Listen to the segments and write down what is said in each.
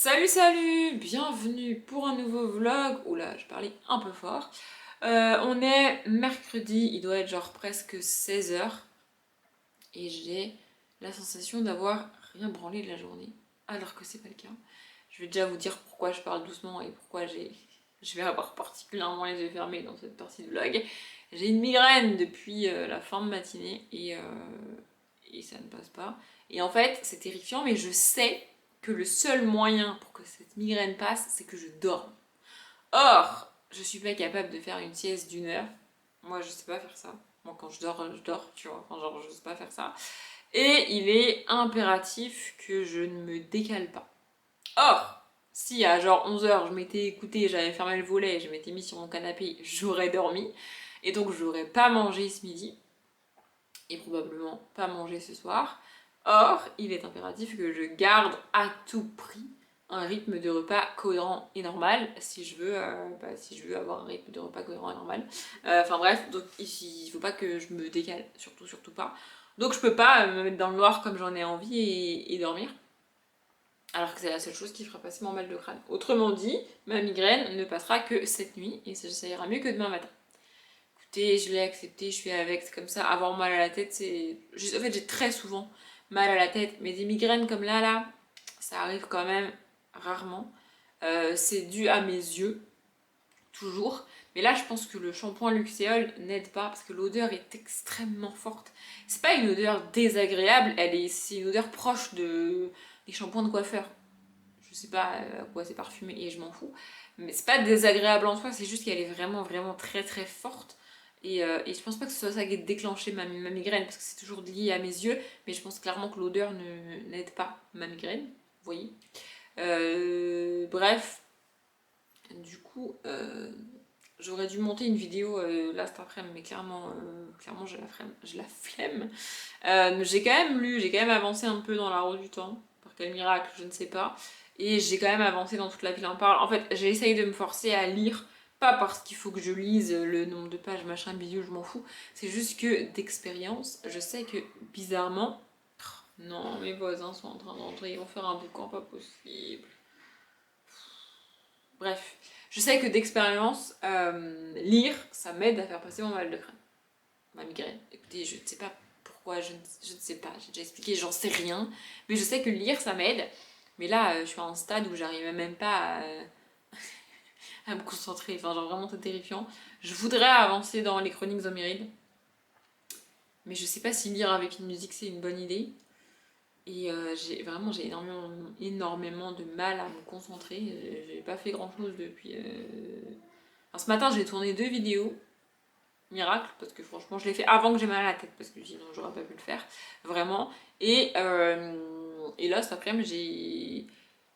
Salut, bienvenue pour un nouveau vlog. Oula, je parlais un peu fort. On est mercredi, il doit être genre presque 16 h et j'ai la sensation d'avoir rien branlé de la journée, alors que c'est pas le cas. Je vais déjà vous dire pourquoi je parle doucement et pourquoi je vais avoir particulièrement les yeux fermés dans cette partie de vlog. J'ai une migraine depuis la fin de matinée et ça ne passe pas. Et en fait, c'est terrifiant, mais je sais que le seul moyen pour que cette migraine passe, c'est que je dorme. Or, je suis pas capable de faire une sieste d'1 heure. Moi, je sais pas faire ça. Moi, quand je dors, tu vois. Enfin, genre, je sais pas faire ça. Et il est impératif que je ne me décale pas. Or, si à genre 11 h, je m'étais écoutée, j'avais fermé le volet, je m'étais mis sur mon canapé, j'aurais dormi. Et donc, j'aurais pas mangé ce midi. Et probablement pas mangé ce soir. Or, il est impératif que je garde à tout prix un rythme de repas cohérent et normal si je veux avoir un rythme de repas cohérent et normal. Enfin bref, donc ici, il faut pas que je me décale, surtout pas. Donc je peux pas me mettre dans le noir comme j'en ai envie et dormir. Alors que c'est la seule chose qui fera passer mon mal de crâne. Autrement dit, ma migraine ne passera que cette nuit et ça ira mieux que demain matin. Écoutez, je l'ai accepté, je suis avec, c'est comme ça. Avoir mal à la tête, c'est. En fait, j'ai très souvent mal à la tête, mais des migraines comme là, ça arrive quand même rarement. C'est dû à mes yeux, toujours. Mais là, je pense que le shampoing Luxéol n'aide pas parce que l'odeur est extrêmement forte. C'est pas une odeur désagréable, c'est une odeur proche des shampoings de coiffeur. Je sais pas à quoi c'est parfumé et je m'en fous. Mais c'est pas désagréable en soi, c'est juste qu'elle est vraiment très très forte. Et je pense pas que ce soit ça qui ait déclenché ma migraine, parce que c'est toujours lié à mes yeux, mais je pense clairement que l'odeur n'aide pas ma migraine, vous voyez. Bref, du coup, j'aurais dû monter une vidéo là cet après-midi, mais clairement j'ai la flemme. J'ai quand même lu, j'ai quand même avancé un peu dans la roue du temps, par quel miracle, je ne sais pas. Et j'ai quand même avancé dans toute la ville en parle. En fait, j'ai essayé de me forcer à lire, pas parce qu'il faut que je lise le nombre de pages, machin, bidule, je m'en fous. C'est juste que d'expérience, je sais que bizarrement, non, mes voisins sont en train d'entrer, ils vont faire un boucan pas possible. Bref, je sais que d'expérience, lire, ça m'aide à faire passer mon mal de crâne, ma migraine. Écoutez, je ne sais pas pourquoi, je ne sais pas, j'ai déjà expliqué, j'en sais rien, mais je sais que lire, ça m'aide. Mais là, je suis à un stade où j'arrive même pas à me concentrer, enfin, genre vraiment, c'est terrifiant. Je voudrais avancer dans les chroniques Zoméride, mais je sais pas si lire avec une musique, c'est une bonne idée. Et j'ai énormément de mal à me concentrer. J'ai pas fait grand chose depuis. Alors, ce matin, j'ai tourné 2 vidéos. Miracle, parce que franchement, je l'ai fait avant que j'ai mal à la tête, parce que sinon, j'aurais pas pu le faire. Vraiment. Et là, cet après-midi,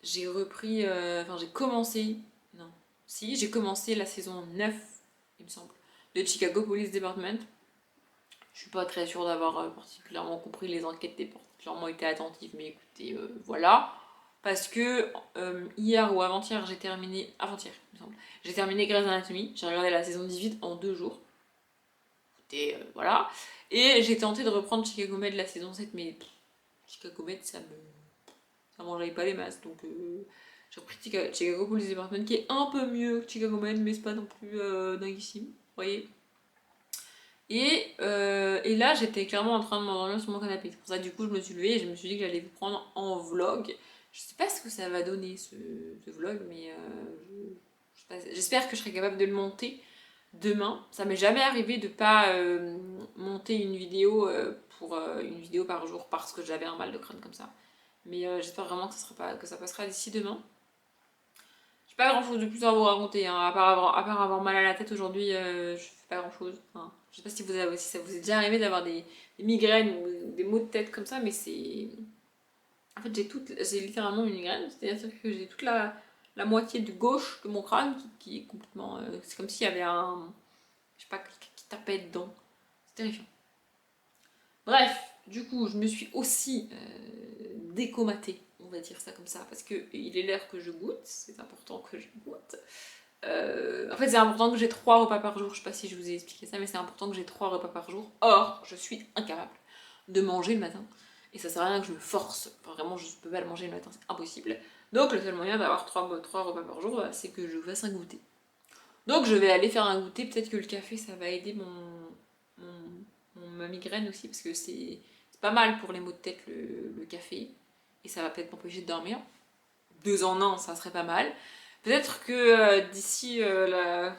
j'ai repris. Enfin, j'ai commencé. Non. Si, j'ai commencé la saison 9, il me semble, de Chicago Police Department. Je suis pas très sûre d'avoir particulièrement compris les enquêtes et particulièrement été attentive, mais écoutez, voilà. Parce que hier ou avant-hier, j'ai terminé. Avant-hier, il me semble. J'ai terminé Grey's Anatomy. J'ai regardé la saison 18 en 2 jours. Écoutez, voilà. Et j'ai tenté de reprendre Chicago Med la saison 7, mais Chicago Med, ça m'enjaille pas les masses. Donc j'ai repris Chicago Police Department qui est un peu mieux que Chicago Med, mais c'est pas non plus dinguissime. Vous voyez. Et là, j'étais clairement en train de m'endormir sur mon canapé. C'est pour ça, du coup, je me suis levée et je me suis dit que j'allais vous prendre en vlog. Je sais pas ce que ça va donner ce vlog, mais j'espère que je serai capable de le monter demain. Ça m'est jamais arrivé de pas monter une vidéo pour une vidéo par jour parce que j'avais un mal de crâne comme ça. Mais j'espère vraiment que ça passera d'ici demain. J'ai pas grand chose de plus à vous raconter, hein. À part avoir mal à la tête aujourd'hui, je fais pas grand chose. Enfin, je sais pas si ça vous est déjà arrivé d'avoir des migraines ou des maux de tête comme ça, mais c'est. En fait, j'ai littéralement une migraine, c'est-à-dire que j'ai toute la moitié de gauche de mon crâne qui est complètement. C'est comme s'il y avait un. Je sais pas, qui tapait dedans. C'est terrifiant. Bref, du coup, je me suis aussi décomatée, on va dire ça comme ça, parce que il est l'heure que je goûte, c'est important que je goûte. En fait, c'est important que j'ai 3 repas par jour. Je sais pas si je vous ai expliqué ça, mais c'est important que j'ai 3 repas par jour. Or, je suis incapable de manger le matin. Et ça sert à rien que je me force. Enfin, vraiment, je peux pas le manger le matin, c'est impossible. Donc le seul moyen d'avoir 3 repas par jour, bah, c'est que je fasse un goûter. Donc je vais aller faire un goûter, peut-être que le café ça va aider ma migraine aussi, parce que c'est pas mal pour les maux de tête le café, et ça va peut-être m'empêcher de dormir. 2 en 1, ça serait pas mal. Peut-être que d'ici à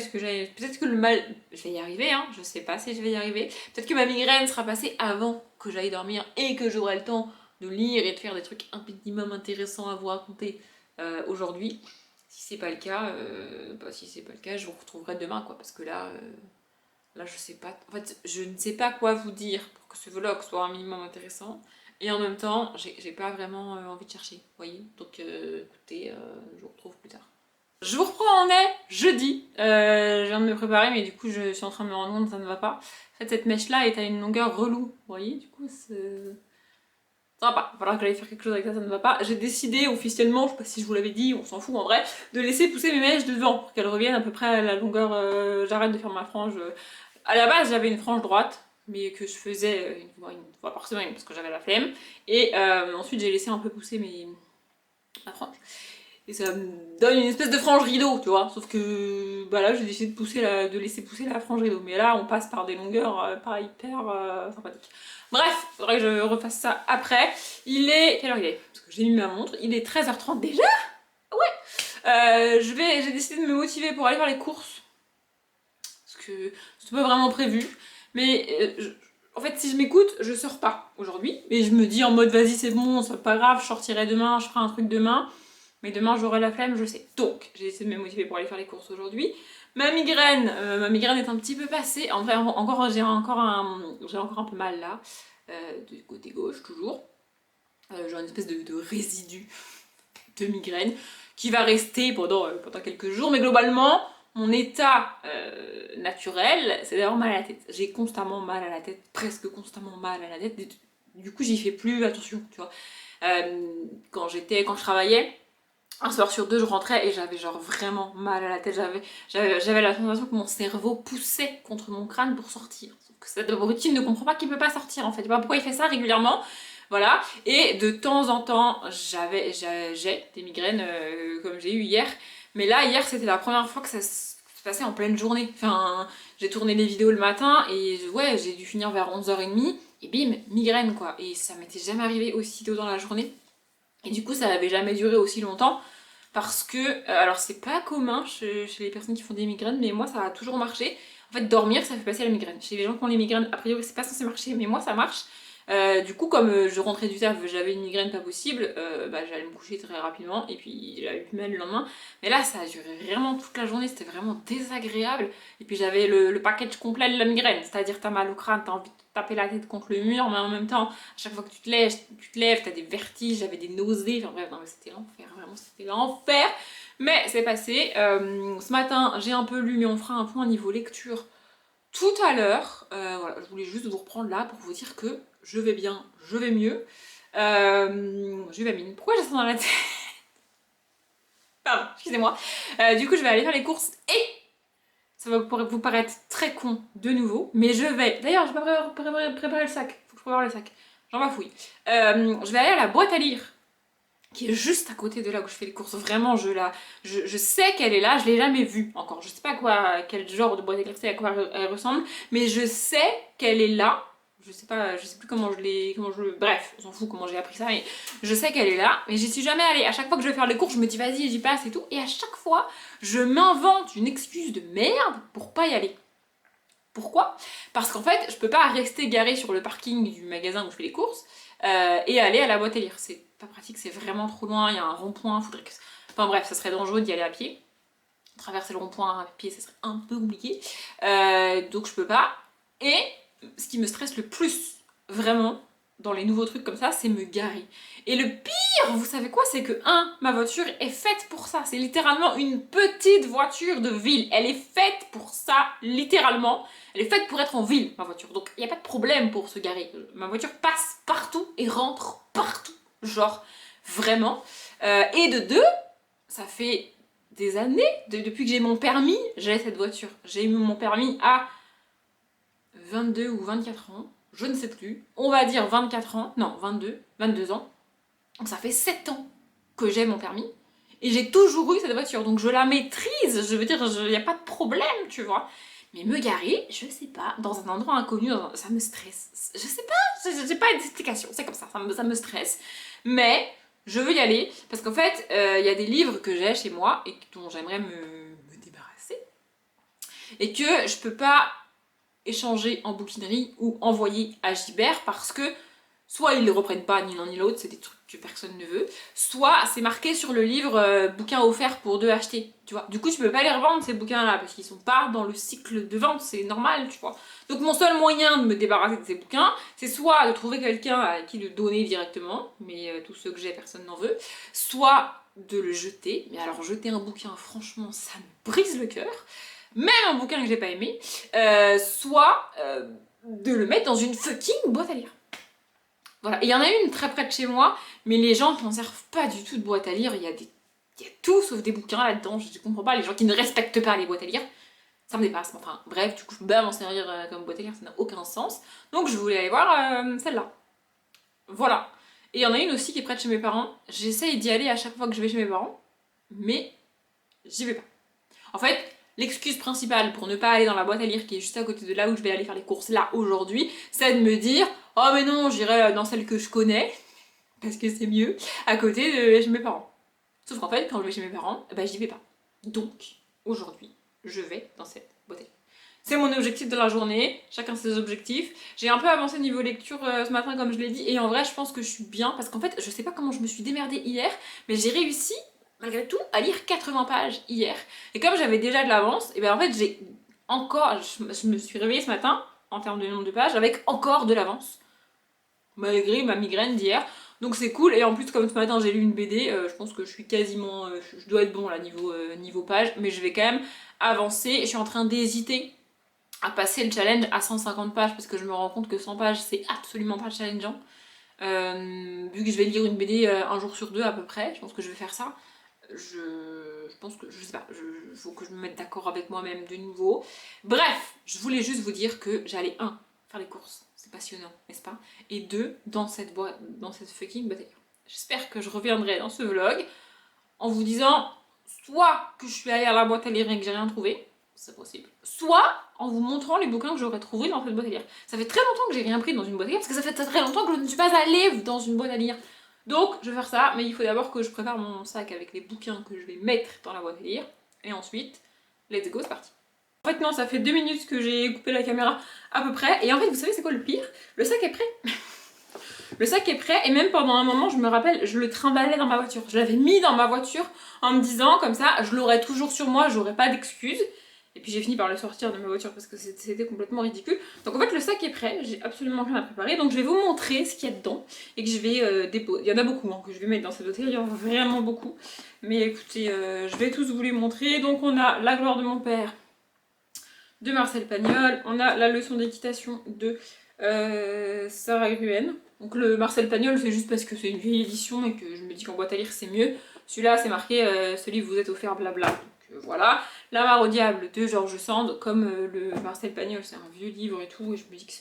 ce que j'aille. Peut-être que le mal. Je vais y arriver, hein, je sais pas si je vais y arriver. Peut-être que ma migraine sera passée avant que j'aille dormir et que j'aurai le temps de lire et de faire des trucs un minimum intéressants à vous raconter aujourd'hui. Si c'est pas le cas, si c'est pas le cas, je vous retrouverai demain, quoi. Parce que là, je sais pas. En fait, je ne sais pas quoi vous dire pour que ce vlog soit un minimum intéressant. Et en même temps, j'ai pas vraiment envie de chercher, vous voyez. Donc écoutez, je vous retrouve plus tard. Je vous reprends, on est jeudi. Je viens de me préparer, mais du coup, je suis en train de me rendre compte que ça ne va pas. En fait, cette mèche-là est à une longueur relou, vous voyez. Du coup, ça va pas. Il va falloir que j'aille faire quelque chose avec ça, ça ne va pas. J'ai décidé officiellement, je sais pas si je vous l'avais dit, on s'en fout en vrai, de laisser pousser mes mèches de devant pour qu'elles reviennent à peu près à la longueur. J'arrête de faire ma frange. À la base, j'avais une frange droite, mais que je faisais une fois par semaine parce que j'avais la flemme. Et ensuite, j'ai laissé un peu pousser ma frange. Et ça me donne une espèce de frange rideau, tu vois. Sauf que bah là, j'ai décidé de laisser pousser la frange rideau. Mais là, on passe par des longueurs pas hyper sympathiques. Bref, faudrait que je refasse ça après. Quelle heure il est? Parce que j'ai mis ma montre. Il est 13h30 déjà? Ouais. J'ai décidé de me motiver pour aller faire les courses. Parce que c'était pas vraiment prévu. Mais en fait, si je m'écoute, je sors pas aujourd'hui. Mais je me dis en mode, vas-y, c'est bon, c'est pas grave, je sortirai demain, je ferai un truc demain. Mais demain j'aurai la flemme, je sais. Donc j'ai essayé de me motiver pour aller faire les courses aujourd'hui. Ma migraine est un petit peu passée. En vrai, j'ai encore un peu mal là, du côté gauche toujours. J'ai une espèce de résidu de migraine qui va rester pendant quelques jours. Mais globalement, mon état naturel, c'est d'avoir mal à la tête. J'ai constamment mal à la tête, presque constamment mal à la tête. Du coup, j'y fais plus attention, tu vois. Quand je travaillais, un soir sur deux, je rentrais et j'avais genre vraiment mal à la tête. J'avais la sensation que mon cerveau poussait contre mon crâne pour sortir. Sauf que cette routine ne comprend pas qu'il peut pas sortir en fait. Je sais pas pourquoi il fait ça régulièrement. Voilà. Et de temps en temps, j'ai des migraines comme j'ai eu hier. Mais là, hier, c'était la première fois que ça se passait en pleine journée. Enfin, j'ai tourné les vidéos le matin et ouais, j'ai dû finir vers 11h30. Et bim, migraine quoi. Et ça m'était jamais arrivé aussi tôt dans la journée. Et du coup, ça n'avait jamais duré aussi longtemps parce que, alors c'est pas commun chez les personnes qui font des migraines, mais moi ça a toujours marché. En fait, dormir ça fait passer la migraine. Chez les gens qui ont les migraines, a priori c'est pas censé marcher, mais moi ça marche. Du coup, comme je rentrais du taf, j'avais une migraine pas possible, j'allais me coucher très rapidement et puis j'avais plus mal le lendemain. Mais là, ça a duré vraiment toute la journée, c'était vraiment désagréable. Et puis j'avais le package complet de la migraine, c'est-à-dire t'as mal au crâne, t'as envie de taper la tête contre le mur, mais en même temps, à chaque fois que tu te lèves, t'as des vertiges, j'avais des nausées, enfin bref, non mais c'était l'enfer, vraiment c'était l'enfer. Mais c'est passé. Ce matin, j'ai un peu lu, mais on fera un point niveau lecture tout à l'heure. Voilà, je voulais juste vous reprendre là pour vous dire que je vais bien, je vais mieux. Je vais mine. Pourquoi j'ai ça dans la tête? Pardon, excusez-moi. Du coup, je vais aller faire les courses et ça va vous paraître très con de nouveau, mais je vais. D'ailleurs, je vais préparer le sac. Faut que je prépare le sac. J'en bafouille. Je vais aller à la boîte à lire qui est juste à côté de là où je fais les courses. Vraiment, je sais qu'elle est là, je l'ai jamais vue encore. Je sais pas quel genre de boîte à lire c'est, à quoi elle ressemble, mais je sais qu'elle est là. Je sais plus bref, on s'en fout comment j'ai appris ça, mais je sais qu'elle est là, mais j'y suis jamais allée. À chaque fois que je vais faire les courses, je me dis vas-y, j'y passe et tout, et à chaque fois, je m'invente une excuse de merde pour pas y aller. Pourquoi? Parce qu'en fait, je peux pas rester garée sur le parking du magasin où je fais les courses et aller à la boîte à lire. C'est pas pratique, c'est vraiment trop loin, il y a un rond-point, Enfin bref, ça serait dangereux d'y aller à pied. Traverser le rond-point à pied, ça serait un peu compliqué. Donc je peux pas. Et ce qui me stresse le plus, vraiment, dans les nouveaux trucs comme ça, c'est me garer. Et le pire, vous savez quoi? C'est que, ma voiture est faite pour ça. C'est littéralement une petite voiture de ville. Elle est faite pour ça, littéralement. Elle est faite pour être en ville, ma voiture. Donc, il n'y a pas de problème pour se garer. Ma voiture passe partout et rentre partout. Genre, vraiment. Et de deux, ça fait des années, depuis que j'ai mon permis, j'ai cette voiture. J'ai eu mon permis à 22 ou 24 ans, je ne sais plus. On va dire 24 ans, non, 22 ans. Donc ça fait 7 ans que j'ai mon permis. Et j'ai toujours eu cette voiture, donc je la maîtrise, je veux dire, il n'y a pas de problème, tu vois. Mais me garer, je sais pas, dans un endroit inconnu, ça me stresse. Je sais pas, j'ai pas d'explication, c'est comme ça, ça me stresse. Mais je veux y aller, parce qu'en fait, il y a des livres que j'ai chez moi et dont j'aimerais me débarrasser. Et que je peux pas échanger en bouquinerie ou envoyer à Gibert parce que soit ils les reprennent pas ni l'un ni l'autre, c'est des trucs que personne ne veut, soit c'est marqué sur le livre bouquin offert pour 2 achetés, tu vois. Du coup, tu peux pas les revendre ces bouquins-là parce qu'ils sont pas dans le cycle de vente, c'est normal, tu vois. Donc mon seul moyen de me débarrasser de ces bouquins, c'est soit de trouver quelqu'un à qui le donner directement, mais tous ceux que j'ai, personne n'en veut, soit de le jeter. Mais alors jeter un bouquin, franchement, ça me brise le cœur. Même un bouquin que j'ai pas aimé, soit de le mettre dans une fucking boîte à lire. Voilà, et il y en a une très près de chez moi, mais les gens ne s'en servent pas du tout de boîte à lire, il y a tout sauf des bouquins là-dedans, je comprends pas, les gens qui ne respectent pas les boîtes à lire, ça me dépasse, enfin bref, du coup je peux pas m'en servir comme boîte à lire, ça n'a aucun sens, donc je voulais aller voir celle-là. Voilà. Et il y en a une aussi qui est près de chez mes parents, j'essaye d'y aller à chaque fois que je vais chez mes parents, mais j'y vais pas. En fait, l'excuse principale pour ne pas aller dans la boîte à lire qui est juste à côté de là où je vais aller faire les courses là aujourd'hui, c'est de me dire oh mais non, j'irai dans celle que je connais, parce que c'est mieux, à côté de chez mes parents. Sauf qu'en fait, quand je vais chez mes parents, bah j'y vais pas. Donc, aujourd'hui, je vais dans cette boîte à lire. C'est mon objectif de la journée, chacun ses objectifs. J'ai un peu avancé niveau lecture ce matin comme je l'ai dit, et en vrai je pense que je suis bien, parce qu'en fait je sais pas comment je me suis démerdée hier, mais j'ai réussi malgré tout à lire 80 pages hier. Et comme j'avais déjà de l'avance, et ben en fait j'ai encore, je me suis réveillée ce matin, en termes de nombre de pages, avec encore de l'avance. Malgré ma migraine d'hier. Donc c'est cool, et en plus comme ce matin j'ai lu une BD, je pense que je suis quasiment, je dois être bon là niveau page, mais je vais quand même avancer, et je suis en train d'hésiter à passer le challenge à 150 pages parce que je me rends compte que 100 pages c'est absolument pas challengeant. Vu que je vais lire une BD un jour sur 2 à peu près, je pense que je vais faire ça. Je pense que, je sais pas, faut que je me mette d'accord avec moi-même de nouveau. Bref, je voulais juste vous dire que j'allais faire les courses, c'est passionnant, n'est-ce pas? Et 2, dans cette fucking boîte à lire. J'espère que je reviendrai dans ce vlog en vous disant soit que je suis allée à la boîte à lire et que j'ai rien trouvé, c'est possible, soit en vous montrant les bouquins que j'aurais trouvés dans cette boîte à lire. Ça fait très longtemps que j'ai rien pris dans une boîte à lire, parce que ça fait très longtemps que je ne suis pas allée dans une boîte à lire. Donc je vais faire ça, mais il faut d'abord que je prépare mon sac avec les bouquins que je vais mettre dans la boîte à lire, et ensuite, let's go, c'est parti. En fait non, ça fait 2 minutes que j'ai coupé la caméra à peu près, et en fait vous savez c'est quoi le pire? Le sac est prêt. Le sac est prêt, et même pendant un moment, je me rappelle, je le trimballais dans ma voiture. Je l'avais mis dans ma voiture en me disant, comme ça, je l'aurais toujours sur moi, j'aurais pas d'excuses. Et puis j'ai fini par le sortir de ma voiture parce que c'était complètement ridicule. Donc en fait, le sac est prêt, j'ai absolument rien à préparer. Donc je vais vous montrer ce qu'il y a dedans et que je vais déposer. Il y en a beaucoup hein, que je vais mettre dans cette hôtel, il y en a vraiment beaucoup. Mais écoutez, je vais tous vous les montrer. Donc on a La gloire de mon père de Marcel Pagnol, on a La leçon d'équitation de Sarah Gruen. Donc le Marcel Pagnol, c'est juste parce que c'est une vieille édition et que je me dis qu'en boîte à lire c'est mieux. Celui-là c'est marqué ce livre vous êtes offert blabla. Donc voilà. La mare au diable de George Sand, comme le Marcel Pagnol c'est un vieux livre et tout, et je me dis que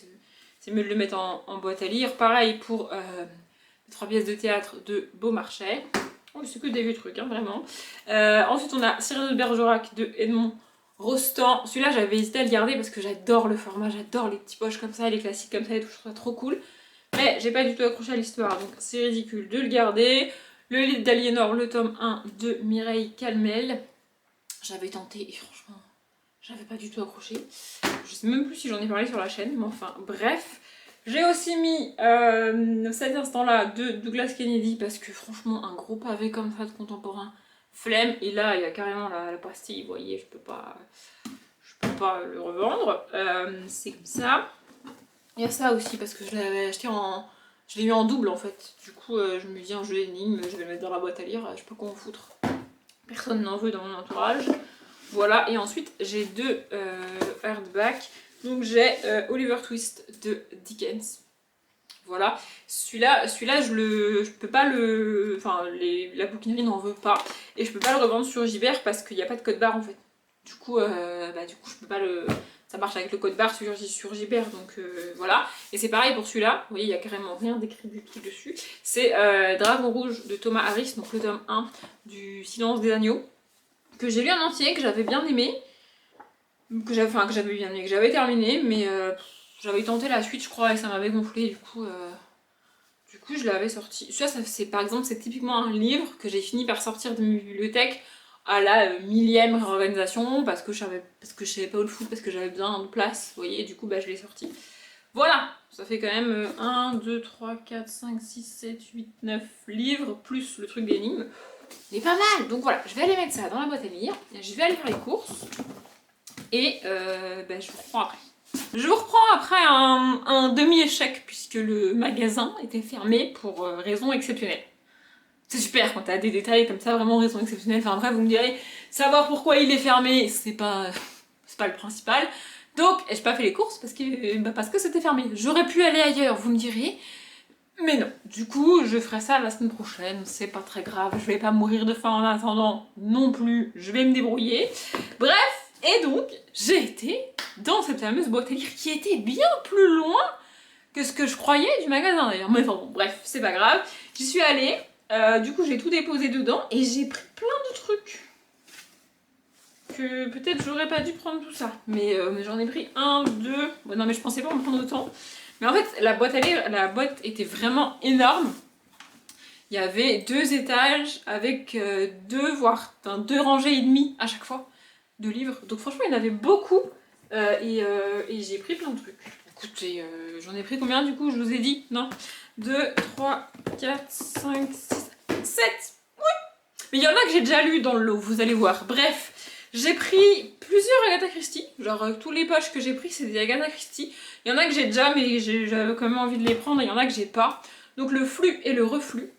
c'est mieux de le mettre en boîte à lire. Pareil pour les 3 pièces de théâtre de Beaumarchais. Oh, c'est que des vieux trucs, hein, vraiment. Ensuite on a Cyrano de Bergerac de Edmond Rostand. Celui-là j'avais hésité à le garder parce que j'adore le format, j'adore les petits poches comme ça, les classiques comme ça et tout, je trouve ça trop cool. Mais j'ai pas du tout accroché à l'histoire, donc c'est ridicule de le garder. Le livre d'Aliénor, le tome 1 de Mireille Calmel. J'avais tenté et franchement, j'avais pas du tout accroché. Je sais même plus si j'en ai parlé sur la chaîne, mais enfin, bref. J'ai aussi mis cet instant-là de Douglas Kennedy parce que franchement, un gros pavé comme ça de contemporain, flemme. Et là, il y a carrément la pastille, vous voyez, je peux pas le revendre. C'est comme ça. Il y a ça aussi parce que je l'avais acheté je l'ai eu en double en fait. Du coup, je me dis un jeu d'énigmes, je vais le mettre dans la boîte à lire, je sais pas quoi en foutre. Personne n'en veut dans mon entourage. Voilà, et ensuite j'ai 2 hardbacks. Donc j'ai Oliver Twist de Dickens. Voilà, celui-là je peux pas le... Enfin, la bouquinerie n'en veut pas. Et je peux pas le revendre sur Gibert parce qu'il n'y a pas de code barre en fait. Du coup, je peux pas le... Ça marche avec le code barre sur Gibert, donc voilà. Et c'est pareil pour celui-là, vous voyez, il n'y a carrément rien d'écrit du tout dessus. C'est Dragon Rouge de Thomas Harris, donc le tome 1 du Silence des Agneaux, que j'ai lu en entier, que j'avais bien aimé, que j'avais terminé, mais j'avais tenté la suite, je crois, et ça m'avait gonflé, du coup je l'avais sorti. Ça, c'est par exemple, c'est typiquement un livre que j'ai fini par sortir de ma bibliothèque à la millième réorganisation parce que je savais pas où le foutre, parce que j'avais besoin de place, vous voyez, et du coup, je l'ai sorti. Voilà, ça fait quand même 1, 2, 3, 4, 5, 6, 7, 8, 9 livres, plus le truc d'énigmes. Il est pas mal, donc voilà, je vais aller mettre ça dans la boîte à lire, je vais aller faire les courses, et je vous reprends après. Je vous reprends après un demi-échec, puisque le magasin était fermé pour raison exceptionnelle. C'est super quand t'as des détails comme ça, vraiment raison exceptionnelle. Enfin bref, vous me direz, savoir pourquoi il est fermé, c'est pas le principal. Donc, j'ai pas fait les courses parce que c'était fermé. J'aurais pu aller ailleurs, vous me direz. Mais non, du coup, je ferai ça la semaine prochaine, c'est pas très grave, je vais pas mourir de faim en attendant non plus, je vais me débrouiller. Bref, et donc, j'ai été dans cette fameuse boîte à lire qui était bien plus loin que ce que je croyais du magasin d'ailleurs. Mais enfin bon, bref, c'est pas grave. J'y suis allée, du coup j'ai tout déposé dedans et j'ai pris plein de trucs. Que peut-être j'aurais pas dû prendre tout ça. Mais j'en ai pris 1, 2... Bon, non mais je pensais pas en prendre autant. Mais en fait, la boîte à lire, la boîte était vraiment énorme. Il y avait 2 étages avec 2 rangées et demie à chaque fois de livres. Donc franchement, il y en avait beaucoup. Et j'ai pris plein de trucs. Écoutez, j'en ai pris combien du coup? Je vous ai dit, non? 2, 3, 4, 5, 6, 7. Oui. Mais il y en a que j'ai déjà lu dans le lot, vous allez voir. Bref, j'ai pris plusieurs Agatha Christie. Genre, tous les poches que j'ai pris, c'est des Agatha Christie. Il y en a que j'ai déjà, mais j'avais quand même envie de les prendre. Il y en a que j'ai pas. Donc, Le Flux et le Reflux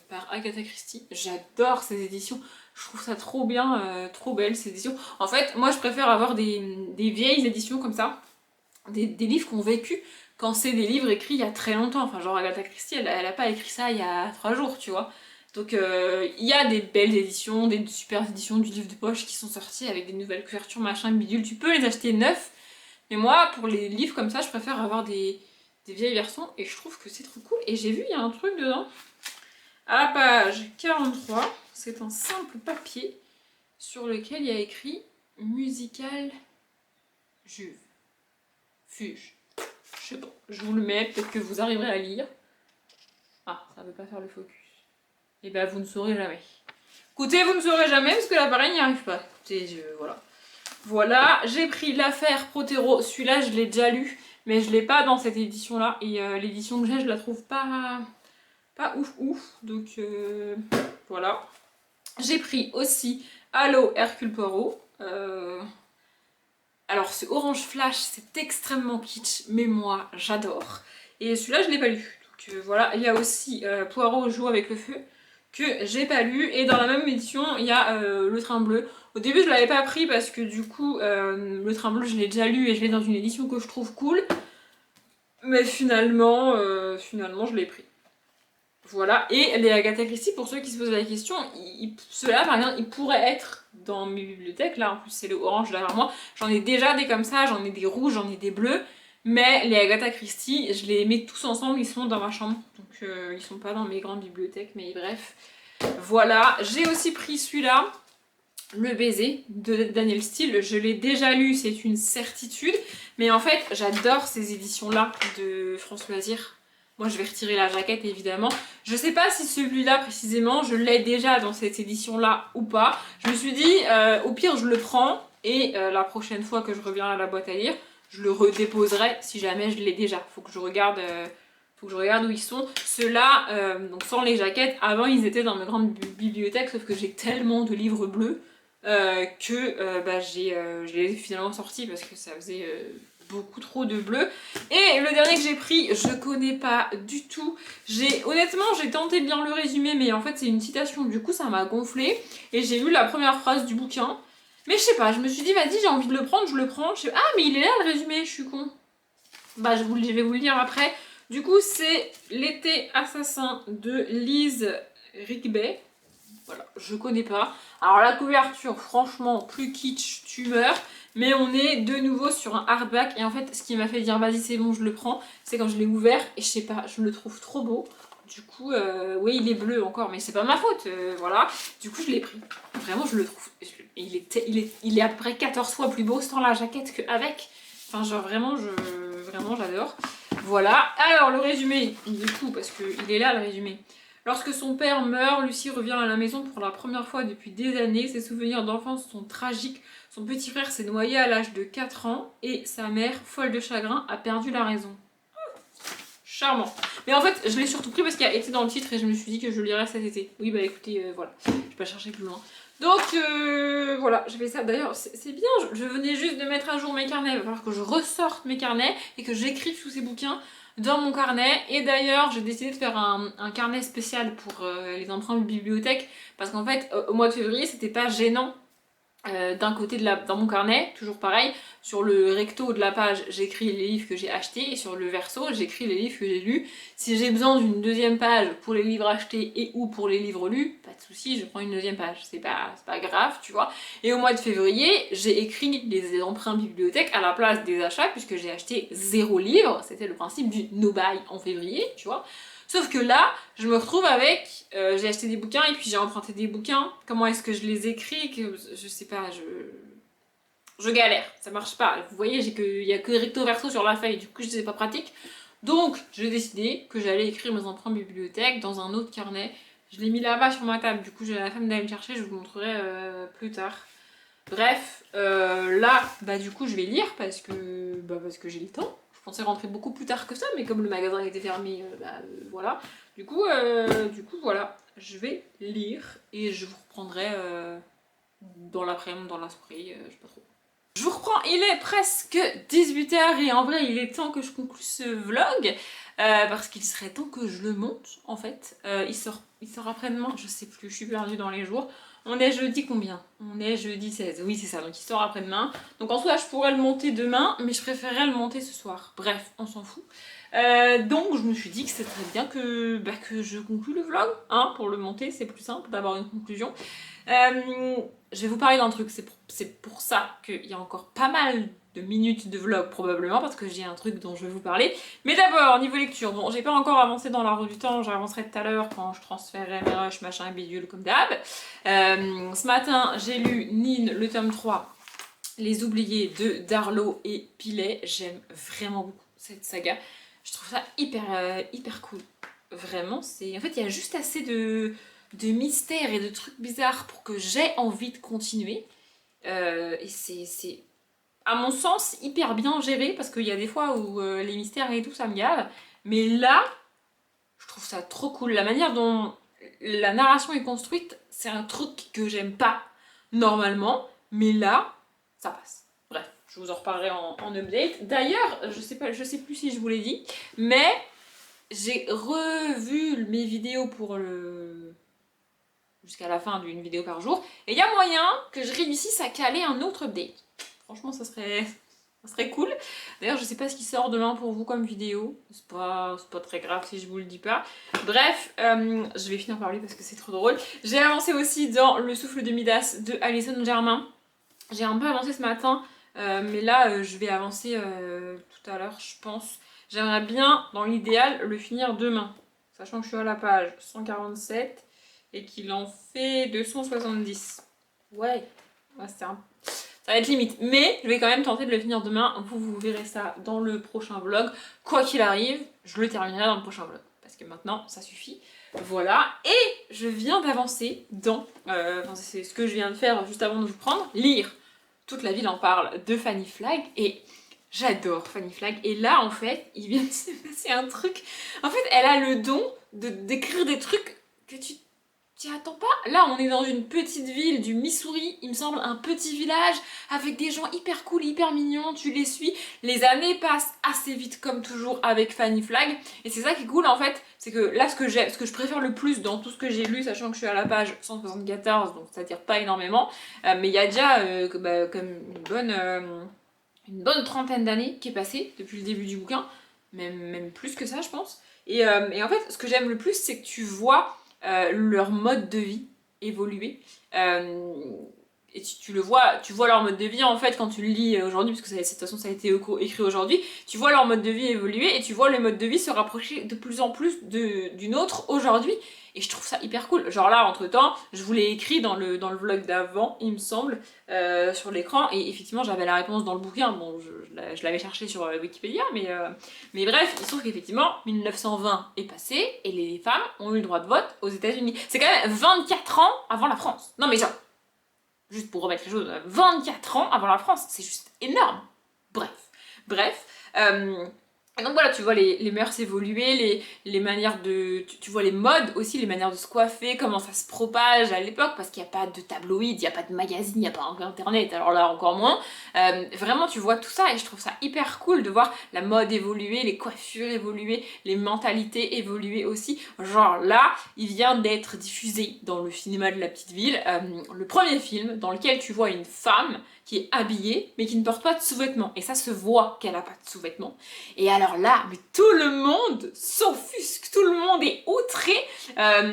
par Agatha Christie. J'adore ces éditions. Je trouve ça trop bien, trop belle ces éditions. En fait, moi je préfère avoir des vieilles éditions comme ça, des livres qui ont vécu, quand c'est des livres écrits il y a très longtemps. Enfin, genre Agatha Christie, elle a pas écrit ça il y a 3 jours, tu vois. Donc il y a des belles éditions, des super éditions du livre de poche qui sont sorties avec des nouvelles couvertures, machin, bidule. Tu peux les acheter neufs, mais moi, pour les livres comme ça, je préfère avoir des vieilles versions et je trouve que c'est trop cool. Et j'ai vu, il y a un truc dedans. À la page 43, c'est un simple papier sur lequel il y a écrit musical Juve. Fuge. Je sais pas, je vous le mets, peut-être que vous arriverez à lire. Ah, ça veut pas faire le focus. Et ben vous ne saurez jamais. Écoutez, vous ne saurez jamais parce que l'appareil n'y arrive pas. Écoutez, voilà. Voilà, j'ai pris l'affaire Protero. Celui-là, je l'ai déjà lu, mais je l'ai pas dans cette édition-là. Et l'édition que j'ai, je la trouve pas ouf. Donc voilà. J'ai pris aussi Allo Hercule Poirot. Alors ce orange flash, c'est extrêmement kitsch, mais moi j'adore. Et celui-là je l'ai pas lu. Donc voilà, il y a aussi Poirot joue avec le feu, que j'ai pas lu. Et dans la même édition, il y a Le Train Bleu. Au début je l'avais pas pris parce que du coup Le Train Bleu je l'ai déjà lu et je l'ai dans une édition que je trouve cool. Mais finalement je l'ai pris. Voilà, et les Agatha Christie, pour ceux qui se posent la question, ceux-là par exemple, ils pourraient être dans mes bibliothèques. Là en plus c'est le orange derrière moi, j'en ai déjà des comme ça, j'en ai des rouges, j'en ai des bleus, mais les Agatha Christie, je les mets tous ensemble, ils sont dans ma chambre, donc ils sont pas dans mes grandes bibliothèques, mais bref. Voilà, j'ai aussi pris celui-là, Le Baiser de Daniel Steele. Je l'ai déjà lu, c'est une certitude, mais en fait j'adore ces éditions-là de France Loisirs. Moi je vais retirer la jaquette évidemment. Je sais pas si celui-là précisément je l'ai déjà dans cette édition là ou pas. Je me suis dit au pire je le prends et la prochaine fois que je reviens à la boîte à lire, je le redéposerai si jamais je l'ai déjà. Faut que je regarde où ils sont. Ceux-là, donc sans les jaquettes, avant ils étaient dans mes grandes bibliothèques, sauf que j'ai tellement de livres bleus je les ai finalement sortis parce que ça faisait beaucoup trop de bleu. Et le dernier que j'ai pris, je connais pas du tout. Honnêtement, j'ai tenté de bien le résumer, mais en fait c'est une citation, du coup ça m'a gonflé. Et j'ai lu la première phrase du bouquin. Mais je sais pas, je me suis dit, vas-y, j'ai envie de le prendre, je le prends. Ah, mais il est là le résumé, je suis con. Je vais vous le lire après. Du coup, c'est L'été assassin de Lise Rigby. Voilà, je connais pas. Alors la couverture, franchement, plus kitsch, tu meurs. Mais on est de nouveau sur un hardback. Et en fait, ce qui m'a fait dire vas-y c'est bon, je le prends, c'est quand je l'ai ouvert et je sais pas, je le trouve trop beau. Du coup, oui, il est bleu encore, mais c'est pas ma faute, voilà. Du coup, je l'ai pris. Vraiment, je le trouve. Il est à peu près 14 fois plus beau sans la jaquette qu'avec. Enfin, genre vraiment, j'adore. Voilà. Alors, le résumé, du coup, parce qu'il est là, le résumé. Lorsque son père meurt, Lucie revient à la maison pour la première fois depuis des années. Ses souvenirs d'enfance sont tragiques. Son petit frère s'est noyé à l'âge de 4 ans et sa mère, folle de chagrin, a perdu la raison. Charmant. Mais en fait, je l'ai surtout pris parce qu'il a été dans le titre et je me suis dit que je le lirais cet été. Oui, bah écoutez, voilà. Je vais pas chercher plus loin. Donc, voilà, j'ai fait ça. D'ailleurs, c'est bien. Je venais juste de mettre à jour mes carnets. Il va falloir que je ressorte mes carnets et que j'écrive tous ces bouquins dans mon carnet. Et d'ailleurs, j'ai décidé de faire un carnet spécial pour les emprunts de bibliothèque. Parce qu'en fait, au mois de février, c'était pas gênant. D'un côté dans mon carnet, toujours pareil, sur le recto de la page, j'écris les livres que j'ai achetés et sur le verso, j'écris les livres que j'ai lus. Si j'ai besoin d'une deuxième page pour les livres achetés et ou pour les livres lus, pas de souci, je prends une deuxième page. C'est pas grave, tu vois. Et au mois de février, j'ai écrit les emprunts bibliothèque à la place des achats puisque j'ai acheté 0 livre. C'était le principe du no buy en février, tu vois. Sauf que là, je me retrouve avec, j'ai acheté des bouquins et puis j'ai emprunté des bouquins. Comment est-ce que je les écris? Je sais pas, je galère, ça marche pas. Vous voyez, il y a que recto verso sur la feuille, du coup je sais pas pratique. Donc j'ai décidé que j'allais écrire mes emprunts bibliothèque dans un autre carnet. Je l'ai mis là-bas sur ma table, du coup j'ai la flemme d'aller le chercher, je vous montrerai plus tard. Bref, là, bah du coup je vais lire parce que j'ai le temps. Je pensais rentrer beaucoup plus tard que ça, mais comme le magasin était fermé, voilà. Du coup, voilà, je vais lire et je vous reprendrai dans l'après-midi, dans l'esprit, je sais pas trop. Je vous reprends, il est presque 18h et en vrai il est temps que je conclue ce vlog parce qu'il serait temps que je le monte en fait. Il sort après-demain, je sais plus, je suis perdue dans les jours. On est jeudi combien? On est jeudi 16, oui c'est ça, donc il sort après-demain. Donc en soi je pourrais le monter demain, mais je préférerais le monter ce soir. Bref, on s'en fout. Donc je me suis dit que c'était bien que je conclue le vlog, hein, pour le monter c'est plus simple d'avoir une conclusion. Je vais vous parler d'un truc, c'est pour ça qu'il y a encore pas mal de minutes de vlog probablement, parce que j'ai un truc dont je vais vous parler. Mais d'abord, niveau lecture, bon, j'ai pas encore avancé dans la roue du temps, j'avancerai tout à l'heure quand je transférerai mes rushs, machin, bidule, comme d'hab. Ce matin, j'ai lu Nin, le tome 3, Les Oubliés de Darlo et Pilet. J'aime vraiment beaucoup cette saga. Je trouve ça hyper cool. Vraiment, c'est... En fait, il y a juste assez de mystères et de trucs bizarres pour que j'ai envie de continuer. Et c'est, à mon sens, hyper bien géré parce qu'il y a des fois où les mystères et tout, ça me gave. Mais là, je trouve ça trop cool. La manière dont la narration est construite, c'est un truc que j'aime pas normalement. Mais là, ça passe. Bref, je vous en reparlerai en update. D'ailleurs, je sais plus si je vous l'ai dit, mais j'ai revu mes vidéos pour jusqu'à la fin d'une vidéo par jour. Et il y a moyen que je réussisse à caler un autre update. Franchement, ça serait cool. D'ailleurs, je sais pas ce qui sort demain pour vous comme vidéo. C'est pas très grave si je vous le dis pas. Bref, je vais finir par lui parce que c'est trop drôle. J'ai avancé aussi dans Le Souffle de Midas de Alison Germain. J'ai un peu avancé ce matin, mais là, je vais avancer tout à l'heure, je pense. J'aimerais bien, dans l'idéal, le finir demain. Sachant que je suis à la page 147 et qu'il en fait 270. Ouais, ça va être limite. Mais je vais quand même tenter de le finir demain. Vous verrez ça dans le prochain vlog. Quoi qu'il arrive, je le terminerai dans le prochain vlog. Parce que maintenant, ça suffit. Voilà. Et je viens d'avancer dans... c'est ce que je viens de faire juste avant de vous prendre. Lire Toute la ville en parle de Fanny Flagg. Et j'adore Fanny Flagg. Et là, en fait, il vient de se passer un truc. En fait, elle a le don d'écrire des trucs que tu t'y attends pas. Là, on est dans une petite ville du Missouri, il me semble, un petit village avec des gens hyper cool, hyper mignons, tu les suis. Les années passent assez vite comme toujours avec Fanny Flagg. Et c'est ça qui est cool en fait, c'est que là, ce que je préfère le plus dans tout ce que j'ai lu, sachant que je suis à la page 174, donc c'est-à-dire pas énormément, mais il y a déjà comme une bonne trentaine d'années qui est passée depuis le début du bouquin, même plus que ça je pense. Et en fait, ce que j'aime le plus, c'est que tu vois leur mode de vie évoluer. Et tu le vois, tu vois leur mode de vie en fait quand tu le lis aujourd'hui, parce que de toute façon ça a été écrit aujourd'hui, tu vois leur mode de vie évoluer et tu vois le mode de vie se rapprocher de plus en plus d'une autre aujourd'hui. Et je trouve ça hyper cool. Genre là, entre temps, je vous l'ai écrit dans le vlog d'avant, il me semble, sur l'écran, et effectivement j'avais la réponse dans le bouquin. Bon, je l'avais cherché sur Wikipédia, mais bref, il se trouve qu'effectivement 1920 est passé et les femmes ont eu le droit de vote aux États-Unis. C'est quand même 24 ans avant la France. Non mais genre, juste pour remettre les choses, 24 ans avant la France, c'est juste énorme. Bref. Et donc voilà, tu vois les mœurs évoluer, les manières de... Tu vois les modes aussi, les manières de se coiffer, comment ça se propage à l'époque, parce qu'il n'y a pas de tabloïd, il n'y a pas de magazine, il n'y a pas internet, alors là encore moins. Vraiment, tu vois tout ça et je trouve ça hyper cool de voir la mode évoluer, les coiffures évoluer, les mentalités évoluer aussi. Genre là, il vient d'être diffusé dans le cinéma de la petite ville, le premier film dans lequel tu vois une femme qui est habillée mais qui ne porte pas de sous-vêtements. Et ça se voit qu'elle n'a pas de sous-vêtements. Et alors là, mais tout le monde s'offusque, tout le monde est outré.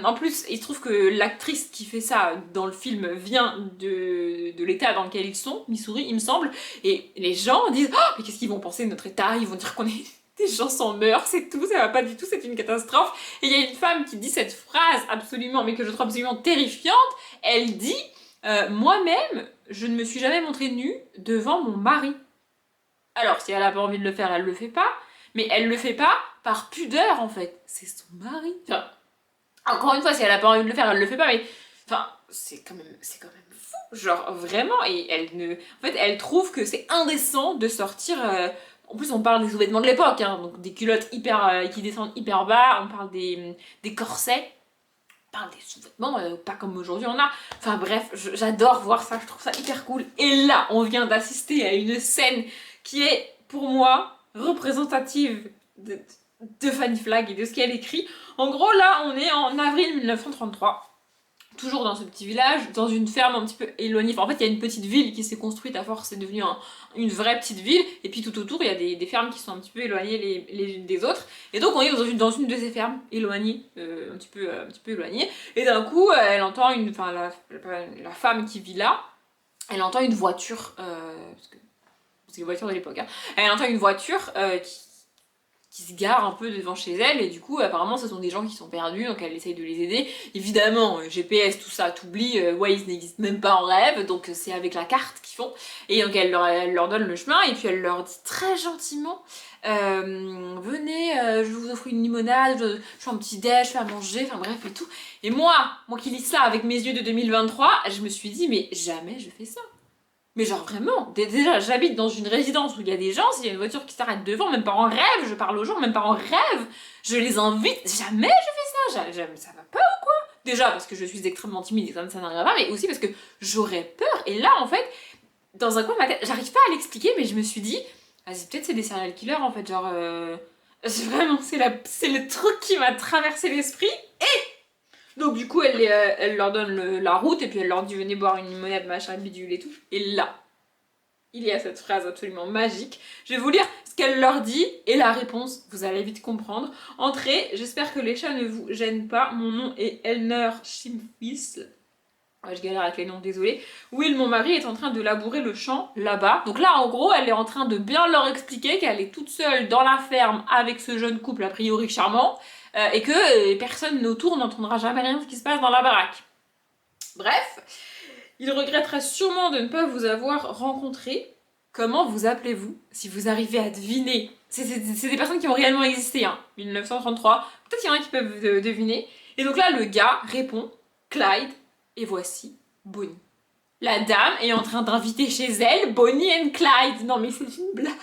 En plus, il se trouve que l'actrice qui fait ça dans le film vient de l'état dans lequel ils sont, Missouri, il me semble. Et les gens disent « Oh, mais qu'est-ce qu'ils vont penser de notre état? Ils vont dire qu'on est des gens sans mœurs, c'est tout, ça va pas du tout, c'est une catastrophe. » Et il y a une femme qui dit cette phrase absolument, mais que je trouve absolument terrifiante. Elle dit moi-même, je ne me suis jamais montrée nue devant mon mari. » Alors, si elle a pas envie de le faire, elle le fait pas. Mais elle le fait pas par pudeur, en fait. C'est son mari. Enfin, encore une fois, si elle a pas envie de le faire, elle le fait pas. Mais, enfin, c'est quand même fou. Genre, vraiment. Et en fait, elle trouve que c'est indécent de sortir... En plus, on parle des sous-vêtements de l'époque, hein, donc des culottes qui descendent hyper bas. On parle des corsets. Parle des sous-vêtements, pas comme aujourd'hui on a. Enfin bref, j'adore voir ça, je trouve ça hyper cool. Et là, on vient d'assister à une scène qui est, pour moi, représentative de Fanny Flagg et de ce qu'elle écrit. En gros, là, on est en avril 1933. Toujours dans ce petit village, dans une ferme un petit peu éloignée. Enfin, en fait, il y a une petite ville qui s'est construite à force, c'est devenu une vraie petite ville. Et puis tout autour, il y a des fermes qui sont un petit peu éloignées les unes des autres. Et donc, on est dans une de ces fermes éloignées, un petit peu éloignées. Et d'un coup, elle entend la femme qui vit là, elle entend une voiture, parce que c'est une voiture de l'époque, hein. Elle entend une voiture qui se gare un peu devant chez elle, et du coup apparemment ce sont des gens qui sont perdus, donc elle essaye de les aider. Évidemment GPS, tout ça, t'oublies, Waze n'existe même pas en rêve, donc c'est avec la carte qu'ils font, et donc elle leur donne le chemin, et puis elle leur dit très gentiment venez, je vous offre une limonade, je fais un petit déj, je fais à manger, enfin bref et tout. Et moi qui lis ça avec mes yeux de 2023, je me suis dit mais jamais je fais ça. Mais genre vraiment, déjà j'habite dans une résidence où il y a des gens, s'il y a une voiture qui s'arrête devant, même pas en rêve, je parle aux gens, même pas en rêve, je les invite, jamais je fais ça, ça va pas ou quoi? Déjà parce que je suis extrêmement timide et ça n'arrivera pas, mais aussi parce que j'aurais peur, et là en fait, dans un coin de ma tête, j'arrive pas à l'expliquer, mais je me suis dit, vas-y peut-être c'est des serial killers en fait, genre, vraiment, c'est le truc qui m'a traversé l'esprit, donc du coup, elle leur donne la route et puis elle leur dit venez boire une limonade, machin, bidule et tout. Et là, il y a cette phrase absolument magique. Je vais vous lire ce qu'elle leur dit et la réponse, vous allez vite comprendre. Entrez, j'espère que les chats ne vous gênent pas. Mon nom est Elner Schimfisl. Ouais, je galère avec les noms, désolée. Will, mon mari, est en train de labourer le champ là-bas. Donc là, en gros, elle est en train de bien leur expliquer qu'elle est toute seule dans la ferme avec ce jeune couple a priori charmant. Et que personne autour n'entendra jamais rien de ce qui se passe dans la baraque. Bref, il regretterait sûrement de ne pas vous avoir rencontré. Comment vous appelez-vous? Si vous arrivez à deviner. C'est des personnes qui ont réellement existé, hein. 1933. Peut-être qu'il y en a qui peuvent deviner. Et donc là, le gars répond Clyde, et voici Bonnie. La dame est en train d'inviter chez elle Bonnie and Clyde. Non mais c'est une blague.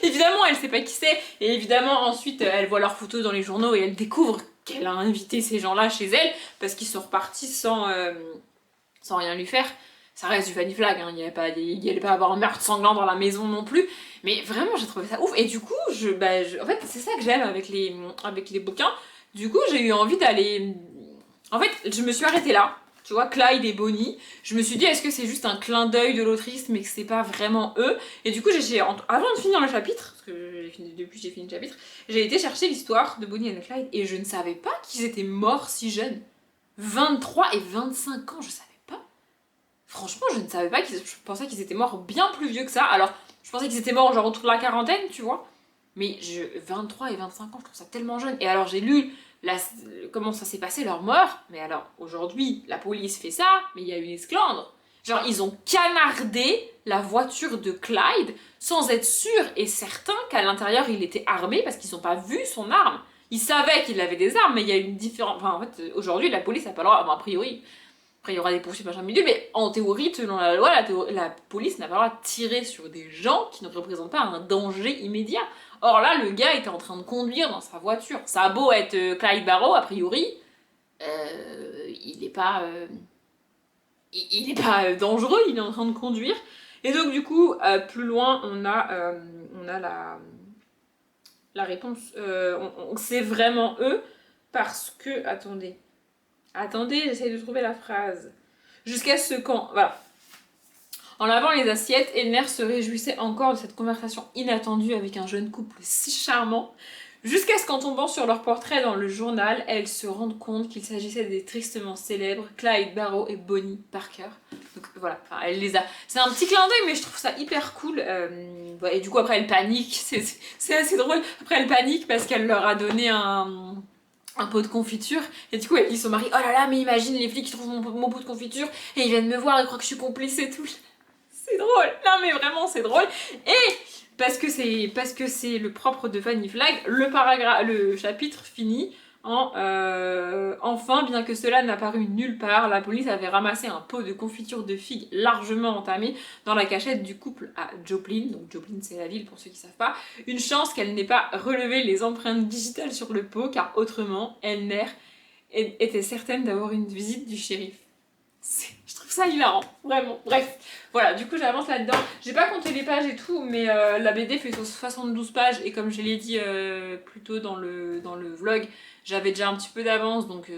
Évidemment, elle sait pas qui c'est, et évidemment, ensuite, elle voit leurs photos dans les journaux et elle découvre qu'elle a invité ces gens-là chez elle parce qu'ils sont repartis sans rien lui faire. Ça reste du Fanny Flagg, hein. Il y allait pas avoir un meurtre sanglant dans la maison non plus, mais vraiment, j'ai trouvé ça ouf. Et du coup, en fait, c'est ça que j'aime avec les bouquins. Du coup, j'ai eu envie d'aller. En fait, je me suis arrêtée là. Tu vois, Clyde et Bonnie. Je me suis dit, est-ce que c'est juste un clin d'œil de l'autrice, mais que c'est pas vraiment eux? Et du coup, avant de finir le chapitre, parce que depuis j'ai fini le chapitre, j'ai été chercher l'histoire de Bonnie et Clyde, et je ne savais pas qu'ils étaient morts si jeunes. 23 et 25 ans, je savais pas. Franchement, je ne savais pas je pensais qu'ils étaient morts bien plus vieux que ça. Alors, je pensais qu'ils étaient morts genre autour de la quarantaine, tu vois. Mais 23 et 25 ans, je trouve ça tellement jeune. Et alors, j'ai lu comment ça s'est passé leur mort. Mais alors, aujourd'hui, la police fait ça, mais il y a une esclandre. Genre, ils ont canardé la voiture de Clyde sans être sûrs et certains qu'à l'intérieur, il était armé parce qu'ils n'ont pas vu son arme. Ils savaient qu'il avait des armes, mais il y a une différence. Enfin, en fait, aujourd'hui, la police n'a pas le droit. Bon, a priori, après, il y aura des poursuites, machin milieu, mais en théorie, selon la loi, la police n'a pas le droit de tirer sur des gens qui ne représentent pas un danger immédiat. Or là, le gars était en train de conduire dans sa voiture. Ça a beau être Clyde Barrow, a priori, il n'est pas, il est pas dangereux, il est en train de conduire. Et donc, du coup, plus loin, on a la réponse. C'est vraiment eux, parce que. Attendez, j'essaie de trouver la phrase. Jusqu'à ce quand. Voilà. En lavant les assiettes, Elner se réjouissait encore de cette conversation inattendue avec un jeune couple si charmant, jusqu'à ce qu'en tombant sur leur portrait dans le journal, elle se rende compte qu'il s'agissait des tristement célèbres Clyde Barrow et Bonnie Parker. Donc voilà, enfin, elle les a. C'est un petit clin d'œil, mais je trouve ça hyper cool. Et du coup, après, elle panique. C'est assez drôle. Après, elle panique parce qu'elle leur a donné un pot de confiture, et du coup elle dit son mari: oh là là, mais imagine, les flics qui trouvent mon pot de confiture et ils viennent me voir, ils croient que je suis complice et tout. C'est drôle, non mais vraiment c'est drôle. Et parce que c'est le propre de Fanny Flagg, le chapitre finit enfin, bien que cela n'a paru nulle part, la police avait ramassé un pot de confiture de figues largement entamé dans la cachette du couple à Joplin. Donc Joplin, c'est la ville pour ceux qui savent pas. Une chance qu'elle n'ait pas relevé les empreintes digitales sur le pot, car autrement, était certaine d'avoir une visite du shérif. Je trouve ça hilarant, vraiment. Bref, voilà, du coup j'avance là-dedans. J'ai pas compté les pages et tout, mais la BD fait 72 pages, et comme je l'ai dit plus tôt dans le vlog, j'avais déjà un petit peu d'avance, donc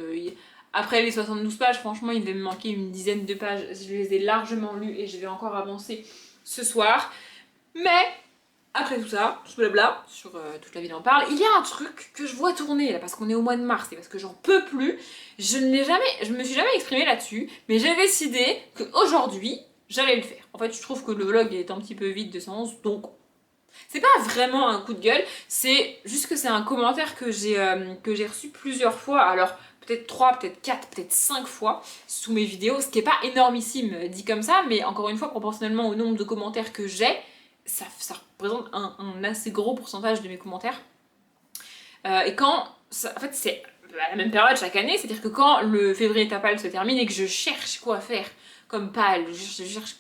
après les 72 pages, franchement, il devait me manquer une dizaine de pages. Je les ai largement lues et je vais encore avancer ce soir. Mais après tout ça, ce blabla, sur toute la ville en parle, il y a un truc que je vois tourner là, parce qu'on est au mois de mars et parce que j'en peux plus. Je me suis jamais exprimée là-dessus, mais j'ai décidé qu'aujourd'hui, j'allais le faire. En fait, je trouve que le vlog est un petit peu vide de sens, donc c'est pas vraiment un coup de gueule, c'est juste que c'est un commentaire que j'ai reçu plusieurs fois, alors peut-être 3, peut-être 4, peut-être 5 fois sous mes vidéos, ce qui est pas énormissime dit comme ça, mais encore une fois, proportionnellement au nombre de commentaires que j'ai, ça représente un assez gros pourcentage de mes commentaires. Et quand, en fait c'est à la même période chaque année, c'est-à-dire que quand le février tapal se termine et que je cherche quoi faire comme pal, je cherche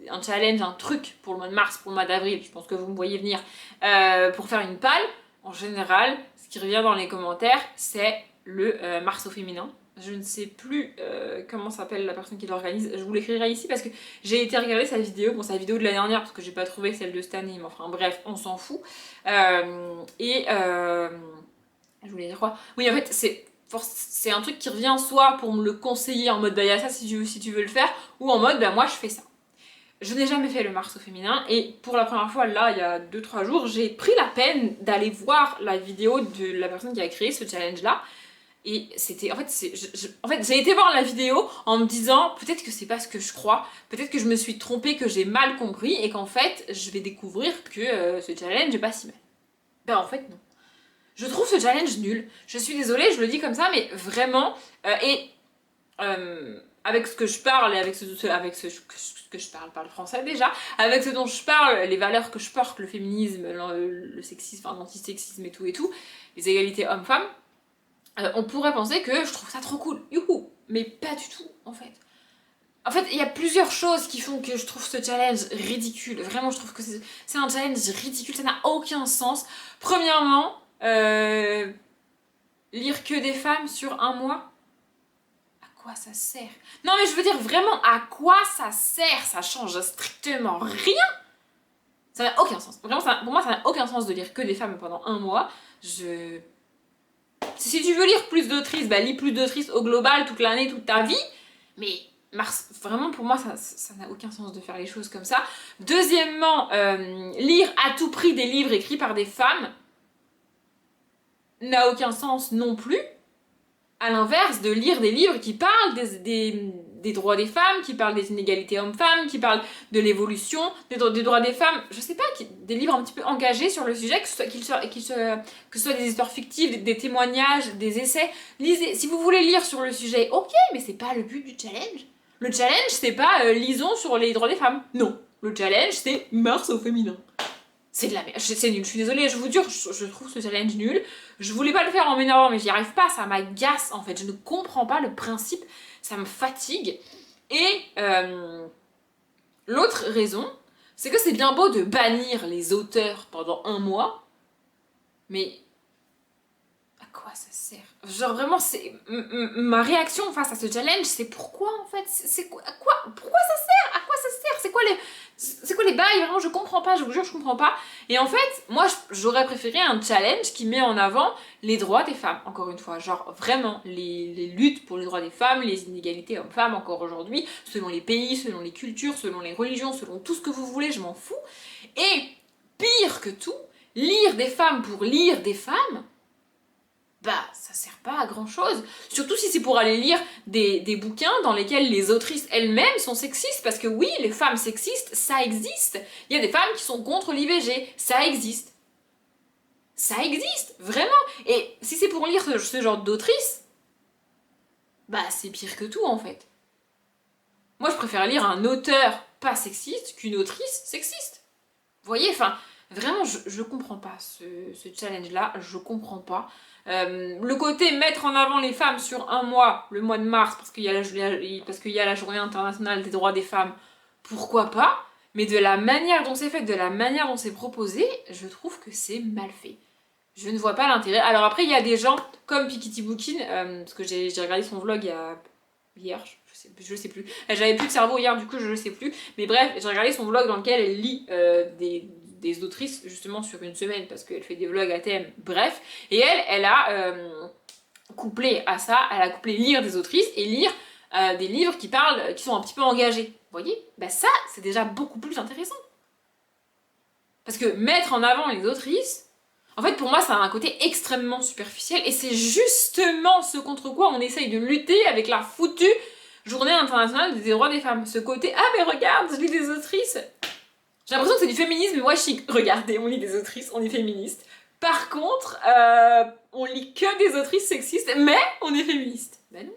un challenge, un truc pour le mois de mars, pour le mois d'avril, je pense que vous me voyez venir, pour faire une palle, en général, ce qui revient dans les commentaires, c'est le mars au féminin. Je ne sais plus comment s'appelle la personne qui l'organise, je vous l'écrirai ici parce que j'ai été regarder sa vidéo, bon sa vidéo de la dernière parce que j'ai pas trouvé celle de cette année, mais enfin bref, on s'en fout. Je voulais dire quoi? Oui, en fait, c'est un truc qui revient soit pour me le conseiller en mode bah y'a ça si tu veux le faire, ou en mode bah moi je fais ça. Je n'ai jamais fait le mars au féminin et pour la première fois là il y a 2-3 jours j'ai pris la peine d'aller voir la vidéo de la personne qui a créé ce challenge là et c'était en fait j'ai été voir la vidéo en me disant peut-être que c'est pas ce que je crois, peut-être que je me suis trompée, que j'ai mal compris et qu'en fait je vais découvrir que ce challenge est pas si mal. Ben en fait non. Je trouve ce challenge nul. Je suis désolée, je le dis comme ça, mais vraiment. Avec ce que je parle et avec ce que je parle français déjà, avec ce dont je parle, les valeurs que je porte, le féminisme, le sexisme, enfin l'antisexisme et tout, les égalités hommes-femmes, on pourrait penser que je trouve ça trop cool. Youhou! Mais pas du tout, en fait. En fait, il y a plusieurs choses qui font que je trouve ce challenge ridicule. Vraiment, je trouve que c'est un challenge ridicule, ça n'a aucun sens. Premièrement, lire que des femmes sur un mois, à quoi ça sert? Non mais je veux dire vraiment, à quoi ça sert? Ça change strictement rien. Ça n'a aucun sens. Vraiment, pour moi, ça n'a aucun sens de lire que des femmes pendant un mois. Si tu veux lire plus d'autrices, bah lis plus d'autrices au global toute l'année, toute ta vie. Mais vraiment pour moi ça n'a aucun sens de faire les choses comme ça. Deuxièmement, lire à tout prix des livres écrits par des femmes n'a aucun sens non plus. à l'inverse de lire des livres qui parlent des droits des femmes, qui parlent des inégalités hommes-femmes, qui parlent de l'évolution, des droits des femmes, je sais pas, des livres un petit peu engagés sur le sujet, que ce soit des histoires fictives, des témoignages, des essais. Lisez, si vous voulez lire sur le sujet, ok, mais c'est pas le but du challenge. Le challenge, c'est pas lisons sur les droits des femmes. Non. Le challenge, c'est Mars au féminin. C'est de la merde, c'est nul, je suis désolée, je vous jure, je trouve ce challenge nul. Je voulais pas le faire en m'énervant, mais j'y arrive pas, ça m'agace en fait, je ne comprends pas le principe, ça me fatigue. Et l'autre raison, c'est que c'est bien beau de bannir les auteurs pendant 1 mois, mais à quoi ça sert? Genre vraiment, c'est ma réaction face à ce challenge, c'est pourquoi en fait? C'est quoi? À quoi? Pourquoi ça sert? À quoi ça sert? C'est quoi les bails? Vraiment, je comprends pas, je vous jure, je comprends pas. Et en fait, moi, j'aurais préféré un challenge qui met en avant les droits des femmes, encore une fois. Genre, vraiment, les luttes pour les droits des femmes, les inégalités hommes-femmes, encore aujourd'hui, selon les pays, selon les cultures, selon les religions, selon tout ce que vous voulez, je m'en fous. Et, pire que tout, lire des femmes pour lire des femmes, bah ça sert pas à grand chose. Surtout si c'est pour aller lire des bouquins dans lesquels les autrices elles-mêmes sont sexistes, parce que oui, les femmes sexistes, ça existe. Il y a des femmes qui sont contre l'IVG, ça existe. Ça existe, vraiment. Et si c'est pour lire ce genre d'autrice, bah c'est pire que tout en fait. Moi je préfère lire un auteur pas sexiste qu'une autrice sexiste. Vous voyez, enfin, vraiment je comprends pas ce challenge-là, je comprends pas. Le côté mettre en avant les femmes sur 1 mois, le mois de mars, parce qu'il y a la journée internationale des droits des femmes, pourquoi pas? Mais de la manière dont c'est fait, de la manière dont c'est proposé, je trouve que c'est mal fait. Je ne vois pas l'intérêt. Alors après, il y a des gens comme Pikiti Bookin, parce que j'ai regardé son vlog hier, je sais plus. J'avais plus de cerveau hier, du coup je ne sais plus. Mais bref, j'ai regardé son vlog dans lequel elle lit des autrices justement sur une semaine parce qu'elle fait des vlogs à thème, bref. Et elle a couplé à ça, elle a couplé lire des autrices et lire des livres qui parlent, qui sont un petit peu engagés. Vous voyez? Bah ça, c'est déjà beaucoup plus intéressant. Parce que mettre en avant les autrices, en fait pour moi ça a un côté extrêmement superficiel et c'est justement ce contre quoi on essaye de lutter avec la foutue Journée internationale des droits des femmes. Ce côté, ah mais regarde, je lis des autrices. J'ai l'impression que c'est du féminisme washing. Regardez, on lit des autrices, on est féministe. Par contre, on lit que des autrices sexistes, mais on est féministe. Ben non.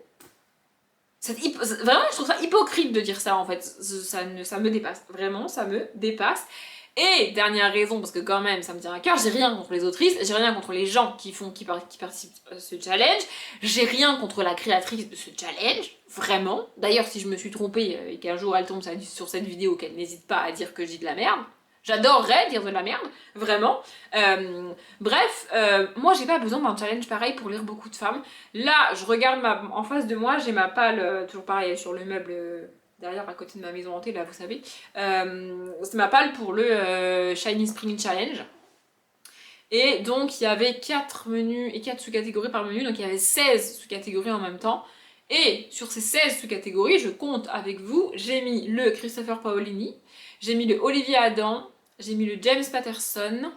Vraiment, je trouve ça hypocrite de dire ça en fait. Ça me dépasse. Vraiment, ça me dépasse. Et dernière raison, parce que quand même ça me tient à cœur, j'ai rien contre les autrices, j'ai rien contre les gens qui participent à ce challenge, j'ai rien contre la créatrice de ce challenge, vraiment. D'ailleurs, si je me suis trompée et qu'un jour elle tombe sur cette vidéo, qu'elle n'hésite pas à dire que je dis de la merde. J'adorerais dire de la merde, vraiment. Bref, moi j'ai pas besoin d'un challenge pareil pour lire beaucoup de femmes. Là, je regarde en face de moi, j'ai ma palle, toujours pareil, sur le meuble derrière à côté de ma maison hantée, là vous savez. C'est ma palle pour le Shiny Spring Challenge. Et donc il y avait 4 menus et 4 sous-catégories par menu, donc il y avait 16 sous-catégories en même temps. Et sur ces 16 sous-catégories, je compte avec vous, j'ai mis le Christopher Paolini, j'ai mis le Olivia Adam, j'ai mis le James Patterson,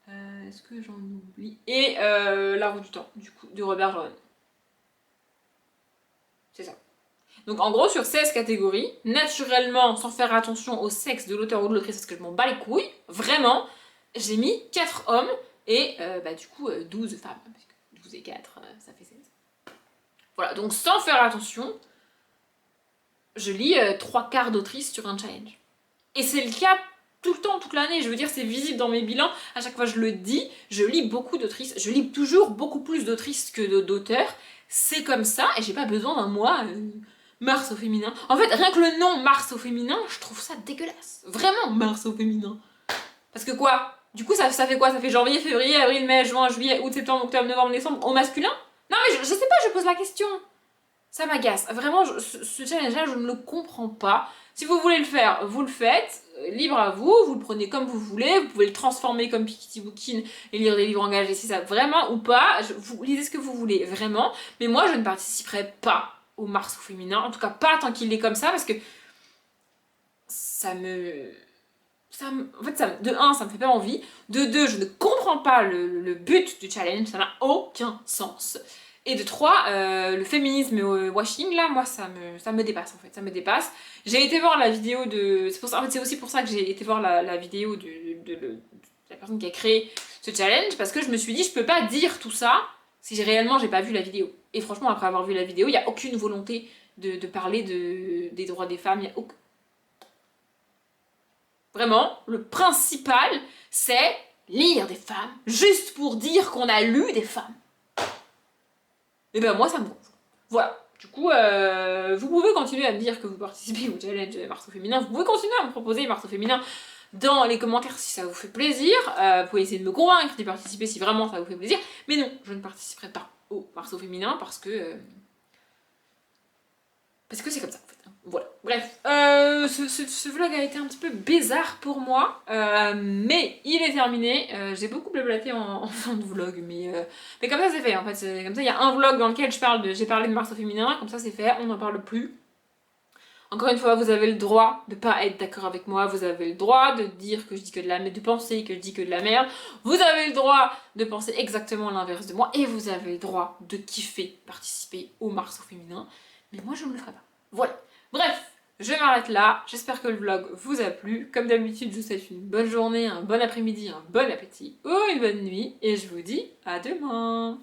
est-ce que j'en oublie? Et La Roue du Temps, du coup, de Robert Jordan. C'est ça. Donc en gros, sur 16 catégories, naturellement, sans faire attention au sexe de l'auteur ou de l'autrice, parce que je m'en bats les couilles, vraiment, j'ai mis 4 hommes et du coup 12 femmes, parce que 12 et 4, ça fait 16. Voilà, donc sans faire attention, je lis 3 quarts d'autrices sur un challenge. Et c'est le cas tout le temps, toute l'année, je veux dire, c'est visible dans mes bilans, à chaque fois je le dis, je lis beaucoup d'autrices, je lis toujours beaucoup plus d'autrices que d'auteurs, c'est comme ça, et j'ai pas besoin d'un mois... Mars au féminin. En fait, rien que le nom Mars au féminin, je trouve ça dégueulasse. Vraiment, Mars au féminin. Parce que quoi? Du coup, ça fait quoi? Ça fait janvier, février, avril, mai, juin, juillet, août, septembre, octobre, novembre, décembre au masculin? Non mais je sais pas, je pose la question. Ça m'agace. Vraiment, ce challenge-là, je ne le comprends pas. Si vous voulez le faire, vous le faites. Libre à vous, vous le prenez comme vous voulez. Vous pouvez le transformer comme Pikiti Bookin et lire des livres engagés si ça vraiment ou pas. Vous lisez ce que vous voulez, vraiment. Mais moi, je ne participerai pas au Mars au féminin, en tout cas pas tant qu'il est comme ça, parce que en fait, de 1, ça me fait pas envie, de 2, je ne comprends pas le but du challenge, ça n'a aucun sens, Et de 3, le féminisme washing, là, moi, ça me dépasse, en fait. Ça me dépasse. J'ai été voir la vidéo de... En fait, c'est aussi pour ça que j'ai été voir la vidéo de la personne qui a créé ce challenge, parce que je me suis dit, je peux pas dire tout ça si réellement j'ai pas vu la vidéo. Et franchement, après avoir vu la vidéo, il n'y a aucune volonté de parler des droits des femmes. Y a aucun... Vraiment, le principal, c'est lire des femmes, juste pour dire qu'on a lu des femmes. Et ben moi ça me gonfle. Voilà. Du coup, vous pouvez continuer à me dire que vous participez au challenge Marceau Féminin. Vous pouvez continuer à me proposer Marceau Féminin dans les commentaires si ça vous fait plaisir. Vous pouvez essayer de me convaincre d'y participer si vraiment ça vous fait plaisir. Mais non, je ne participerai pas au Marceau Féminin parce que c'est comme ça en fait. Voilà. Bref, ce vlog a été un petit peu bizarre pour moi, mais il est terminé. J'ai beaucoup blablaté en fin de vlog, mais comme ça c'est fait en fait. C'est comme ça, il y a un vlog dans lequel j'ai parlé de Marceau Féminin, comme ça c'est fait, on n'en parle plus. Encore une fois, vous avez le droit de pas être d'accord avec moi, vous avez le droit de dire que je dis que de la merde, de penser que je dis que de la merde, vous avez le droit de penser exactement l'inverse de moi, et vous avez le droit de kiffer participer au Marceau Féminin, mais moi je ne le ferai pas. Voilà. Bref, je m'arrête là, j'espère que le vlog vous a plu. Comme d'habitude, je vous souhaite une bonne journée, un bon après-midi, un bon appétit ou une bonne nuit, et je vous dis à demain.